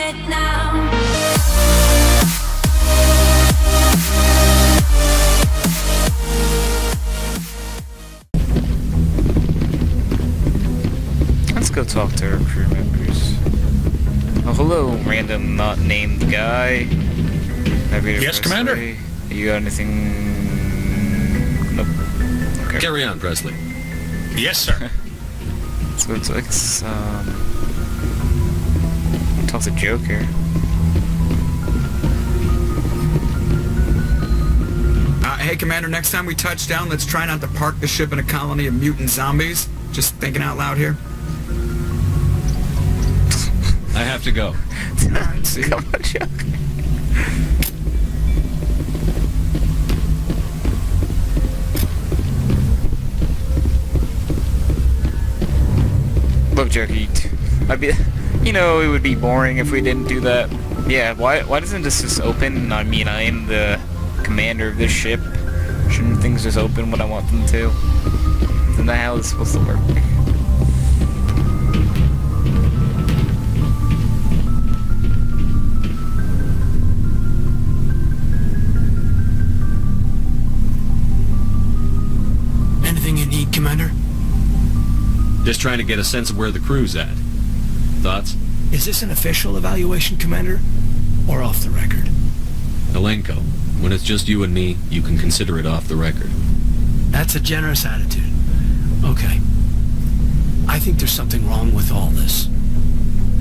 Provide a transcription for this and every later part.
it now. Let's go talk to our crew members. Oh, hello, random not named guy. Yes, Commander? You got anything? Nope. Okay. Carry on, Presley. Yes, sir. So let's talk to Joker. Hey, Commander, next time we touch down, let's try not to park the ship in a colony of mutant zombies. Just thinking out loud here. I have to go. Alright, see. Come on, Joker. Look, Jokey, it would be boring if we didn't do that. Yeah, why doesn't this just open? I mean, I am the commander of this ship. Shouldn't things just open when I want them to? Then how is this supposed to work? Anything you need, Commander? Just trying to get a sense of where the crew's at. Thoughts? Is this an official evaluation, Commander? Or off the record? Alenko, when it's just you and me, you can consider it off the record. That's a generous attitude. Okay. I think there's something wrong with all this.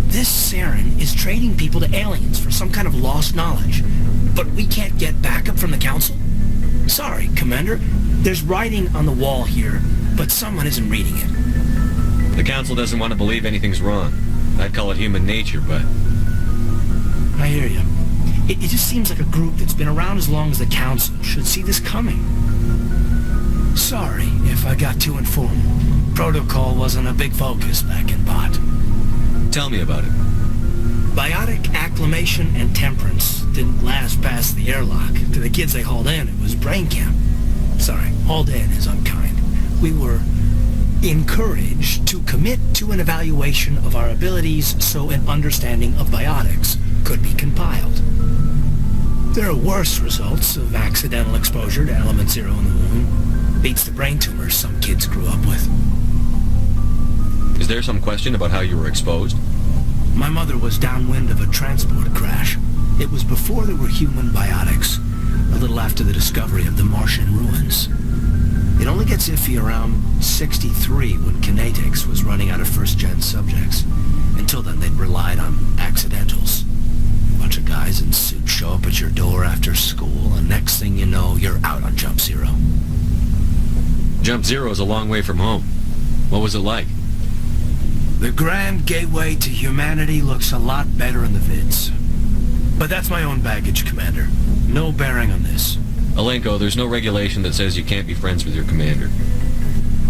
This Saren is trading people to aliens for some kind of lost knowledge. But we can't get backup from the Council? Sorry, Commander. There's writing on the wall here, but someone isn't reading it. The Council doesn't want to believe anything's wrong. I'd call it human nature, but... I hear you. It just seems like a group that's been around as long as the Council should see this coming. Sorry if I got too informal. Protocol wasn't a big focus back in Bot. Tell me about it. Biotic acclimation and temperance didn't last past the airlock. To the kids they hauled in, it was brain camp. Sorry, hauled in is unkind. We were encouraged to commit to an evaluation of our abilities so an understanding of biotics could be compiled. There are worse results of accidental exposure to element zero in the womb. Beats the brain tumors some kids grew up with. Is there some question about how you were exposed? My mother was downwind of a transport crash. It was before there were human biotics, a little after the discovery of the Martian ruins. It only gets iffy around 63 when Kinetics was running out of first-gen subjects. Until then, they'd relied on accidentals. A bunch of guys in suits show up at your door after school, and next thing you know, you're out on Jump Zero. Jump Zero is a long way from home. What was it like? The grand gateway to humanity looks a lot better in the vids. But that's my own baggage, Commander. No bearing on this. Alenko, there's no regulation that says you can't be friends with your commander.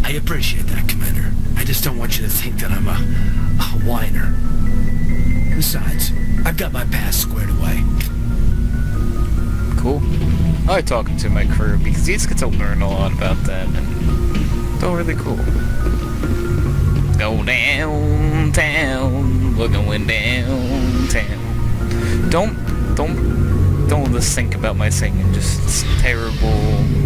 I appreciate that, Commander. I just don't want you to think that I'm a whiner. Besides, I've got my past squared away. Cool. I like talking to my crew because you just get to learn a lot about them, and it's all really cool. Go downtown, we're going downtown. Don't just think about my singing, just it's terrible,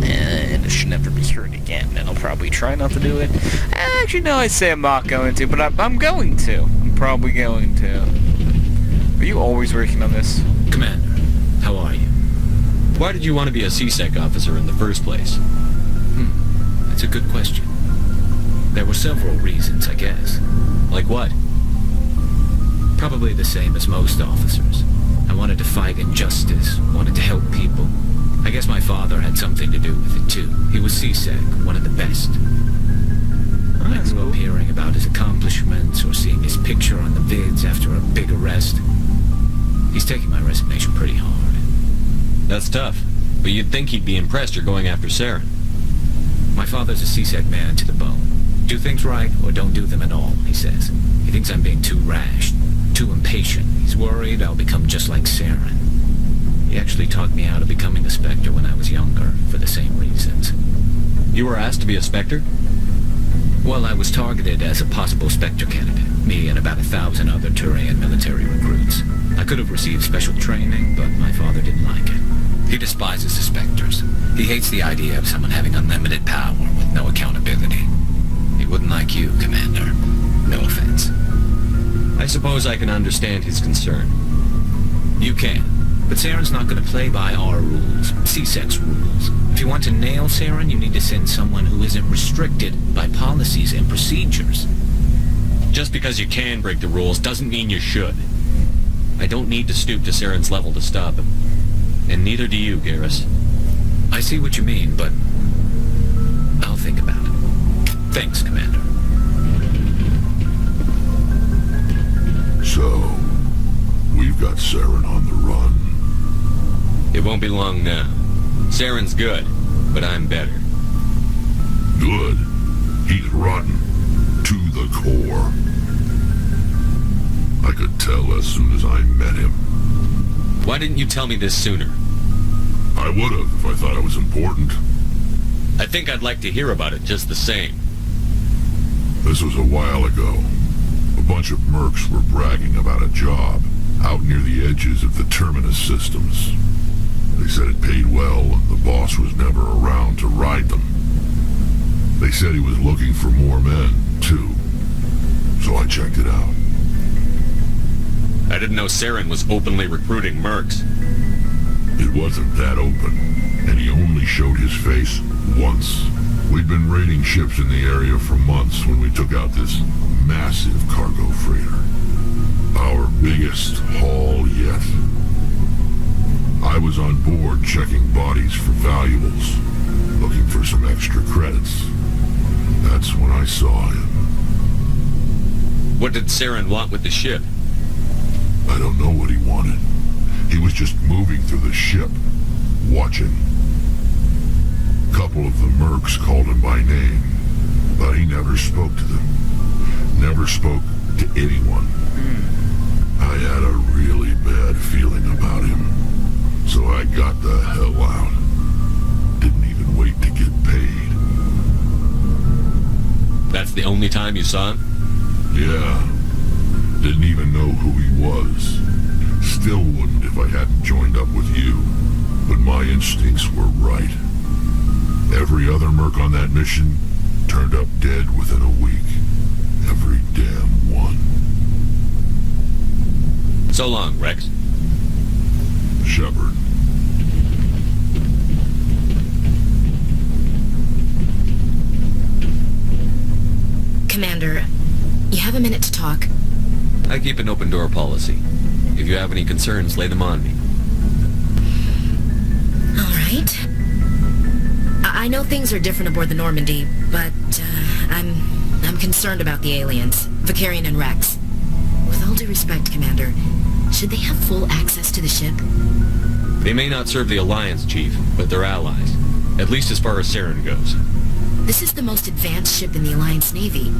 and it should never be heard again, and I'll probably try not to do it. Actually, no, I say I'm not going to, but I'm going to. I'm probably going to. Are you always working on this? Commander, how are you? Why did you want to be a CSEC officer in the first place? That's a good question. There were several reasons, I guess. Like what? Probably the same as most officers. I wanted to fight injustice, wanted to help people. I guess my father had something to do with it too. He was CSEC, one of the best. I grew up hearing about his accomplishments or seeing his picture on the vids after a big arrest. He's taking my resignation pretty hard. That's tough, but you'd think he'd be impressed you're going after Saren. My father's a CSEC man to the bone. Do things right or don't do them at all, he says. He thinks I'm being too rash, too impatient. He's worried I'll become just like Saren. He actually talked me out of becoming a Spectre when I was younger, for the same reasons. You were asked to be a Spectre? Well, I was targeted as a possible Spectre candidate. Me and about 1,000 other Turian military recruits. I could have received special training, but my father didn't like it. He despises the Spectres. He hates the idea of someone having unlimited power with no accountability. He wouldn't like you, Commander. No offense. I suppose I can understand his concern. You can. But Saren's not going to play by our rules, C-Sec's rules. If you want to nail Saren, you need to send someone who isn't restricted by policies and procedures. Just because you can break the rules doesn't mean you should. I don't need to stoop to Saren's level to stop him. And neither do you, Garrus. I see what you mean, but I'll think about it. Thanks, Commander. So, we've got Saren on the run. It won't be long now. Saren's good, but I'm better. Good. He's rotten. To the core. I could tell as soon as I met him. Why didn't you tell me this sooner? I would have if I thought it was important. I think I'd like to hear about it just the same. This was a while ago. A bunch of mercs were bragging about a job out near the edges of the Terminus systems. They said it paid well and the boss was never around to ride them. They said he was looking for more men, too. So I checked it out. I didn't know Saren was openly recruiting mercs. It wasn't that open, and he only showed his face once. We'd been raiding ships in the area for months when we took out this massive cargo freighter. Our biggest haul yet. I was on board checking bodies for valuables, looking for some extra credits. That's when I saw him. What did Saren want with the ship? I don't know what he wanted. He was just moving through the ship, watching. A couple of the mercs called him by name, but he never spoke to them. Never spoke to anyone. I had a really bad feeling about him, so I got the hell out. Didn't even wait to get paid. That's the only time you saw him? Yeah. Didn't even know who he was. Still wouldn't if I hadn't joined up with you. But my instincts were right. Every other merc on that mission turned up dead within a week. Every damn one. So long, Rex. Shepard. Commander, you have a minute to talk. I keep an open door policy. If you have any concerns, lay them on me. All right. I know things are different aboard the Normandy, but I'm concerned about the aliens, Vicarian and Rex. With all due respect, Commander, should they have full access to the ship? They may not serve the Alliance, Chief, but they're allies. At least as far as Saren goes. This is the most advanced ship in the Alliance Navy.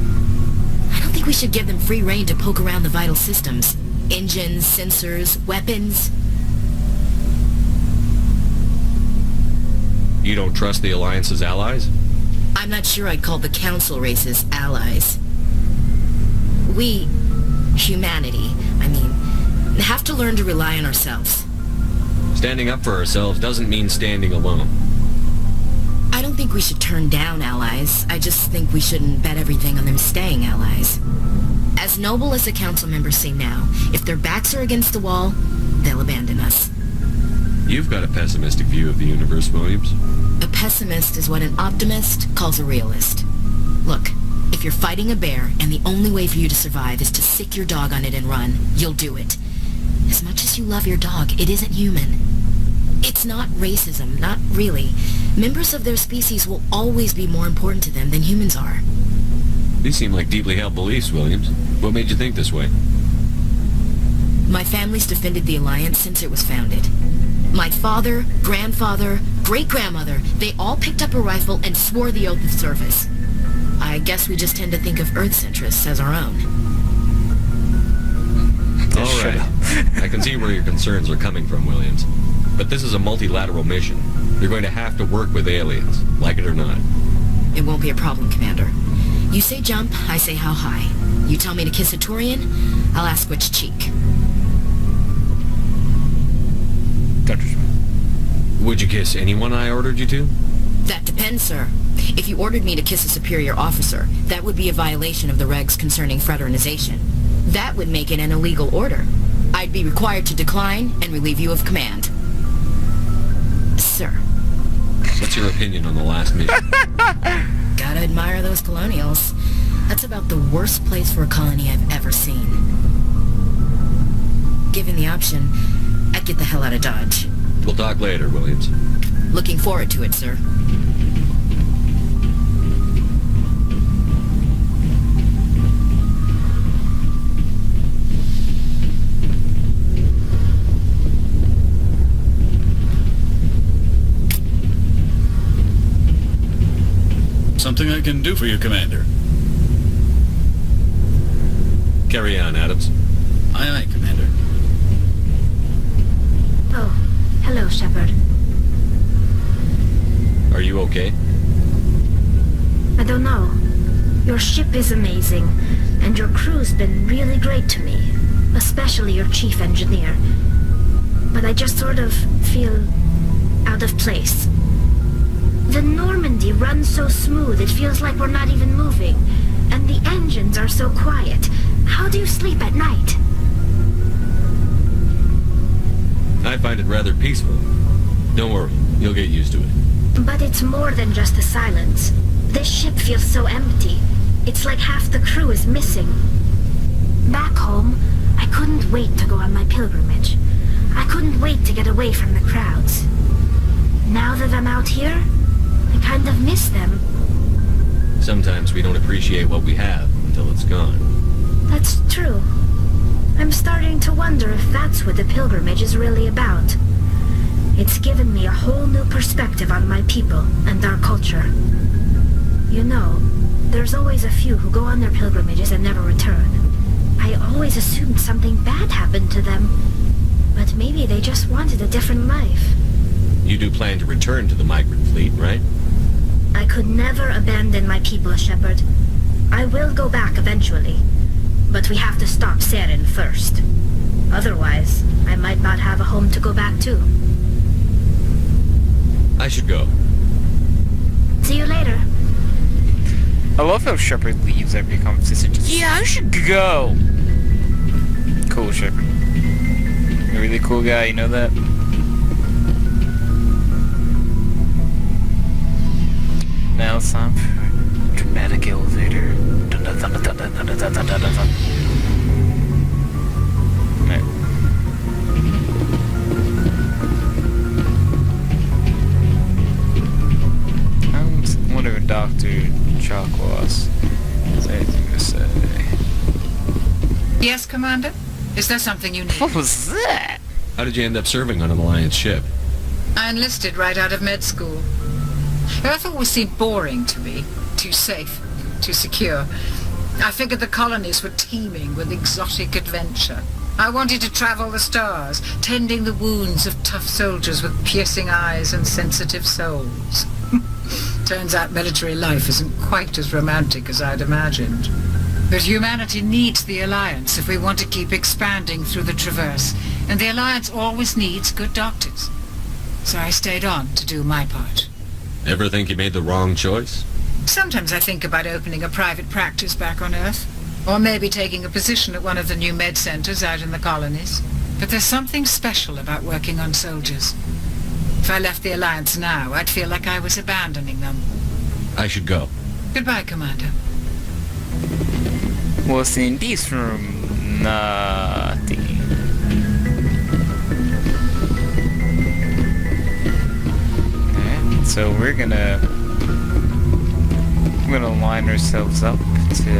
I don't think we should give them free rein to poke around the vital systems. Engines, sensors, weapons. You don't trust the Alliance's allies? I'm not sure I'd call the Council races allies. We, humanity, have to learn to rely on ourselves. Standing up for ourselves doesn't mean standing alone. I don't think we should turn down allies. I just think we shouldn't bet everything on them staying allies. As noble as the council members seem now, if their backs are against the wall, they'll abandon us. You've got a pessimistic view of the universe, Williams. A pessimist is what an optimist calls a realist. Look, if you're fighting a bear and the only way for you to survive is to sick your dog on it and run, you'll do it. As much as you love your dog, it isn't human. It's not racism, not really. Members of their species will always be more important to them than humans are. These seem like deeply held beliefs, Williams. What made you think this way? My family's defended the Alliance since it was founded. My father, grandfather, great-grandmother, they all picked up a rifle and swore the oath of service. I guess we just tend to think of Earth's interests as our own. All right. I can see where your concerns are coming from, Williams. But this is a multilateral mission. You're going to have to work with aliens, like it or not. It won't be a problem, Commander. You say jump, I say how high. You tell me to kiss a Turian, I'll ask which cheek. Would you kiss anyone I ordered you to? That depends, sir. If you ordered me to kiss a superior officer, that would be a violation of the regs concerning fraternization. That would make it an illegal order. I'd be required to decline and relieve you of command. Sir. What's your opinion on the last mission? Gotta admire those colonials. That's about the worst place for a colony I've ever seen. Given the option, I'd get the hell out of Dodge. We'll talk later, Williams. Looking forward to it, sir. Something I can do for you, Commander. Carry on, Adams. Aye, aye, Commander. Oh, hello, Shepard. Are you okay? I don't know. Your ship is amazing, and your crew's been really great to me, especially your chief engineer. But I just sort of feel out of place. The Normandy runs so smooth it feels like we're not even moving, and the engines are so quiet. How do you sleep at night? I find it rather peaceful. Don't worry, you'll get used to it. But it's more than just the silence. This ship feels so empty. It's like half the crew is missing. Back home, I couldn't wait to go on my pilgrimage. I couldn't wait to get away from the crowds. Now that I'm out here, I kind of miss them. Sometimes we don't appreciate what we have until it's gone. That's true. I'm starting to wonder if that's what the pilgrimage is really about. It's given me a whole new perspective on my people and our culture. You know, there's always a few who go on their pilgrimages and never return. I always assumed something bad happened to them, but maybe they just wanted a different life. You do plan to return to the migrant fleet, right? I could never abandon my people, Shepard. I will go back eventually, but we have to stop Saren first. Otherwise, I might not have a home to go back to. I should go. See you later. I love how Shepard leaves every conversation. Yeah, I should go. Cool, Shepard. You're a really cool guy, you know that? Now it's time for dramatic elevator. Dun, dun, dun, dun, dun, dun, dun, dun, dun, dun, dun. Right. I wonder if Dr. Chakwas has anything to say. Yes, Commander? Is there something you need? What was that? How did you end up serving on an Alliance ship? I enlisted right out of med school. Earth always seemed boring to me. Too safe, too secure. I figured the colonies were teeming with exotic adventure. I wanted to travel the stars, tending the wounds of tough soldiers with piercing eyes and sensitive souls. Turns out military life isn't quite as romantic as I'd imagined. But humanity needs the Alliance if we want to keep expanding through the Traverse, and the Alliance always needs good doctors. So I stayed on to do my part. Ever think you made the wrong choice? Sometimes I think about opening a private practice back on Earth, or maybe taking a position at one of the new med centers out in the colonies. But there's something special about working on soldiers. If I left the Alliance now, I'd feel like I was abandoning them. I should go. Goodbye, Commander. What's in this room? Nothing. Alright, so we're gonna line ourselves up to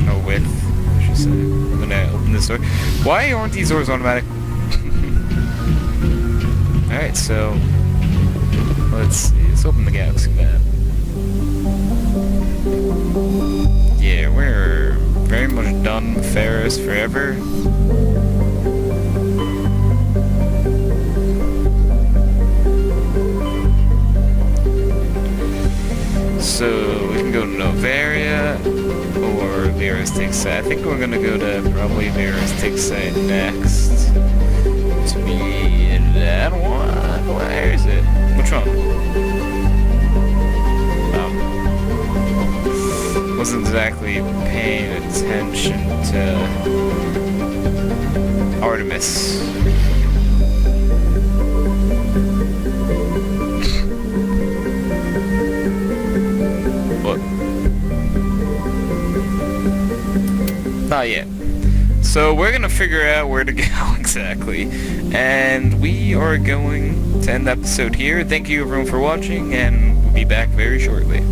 no width, I should say. We're gonna open this door. Why aren't these doors automatic? Alright, so let's see. Let's open the galaxy map. Yeah, we're very much done with Ferris forever. Varia or Lyristic site. I think we're gonna go to probably Lyristic site next. To be that one. Where is it? Which one? Wasn't exactly paying attention to Artemis. What? Not yet. So we're gonna figure out where to go exactly, and we are going to end the episode here. Thank you everyone for watching, and we'll be back very shortly.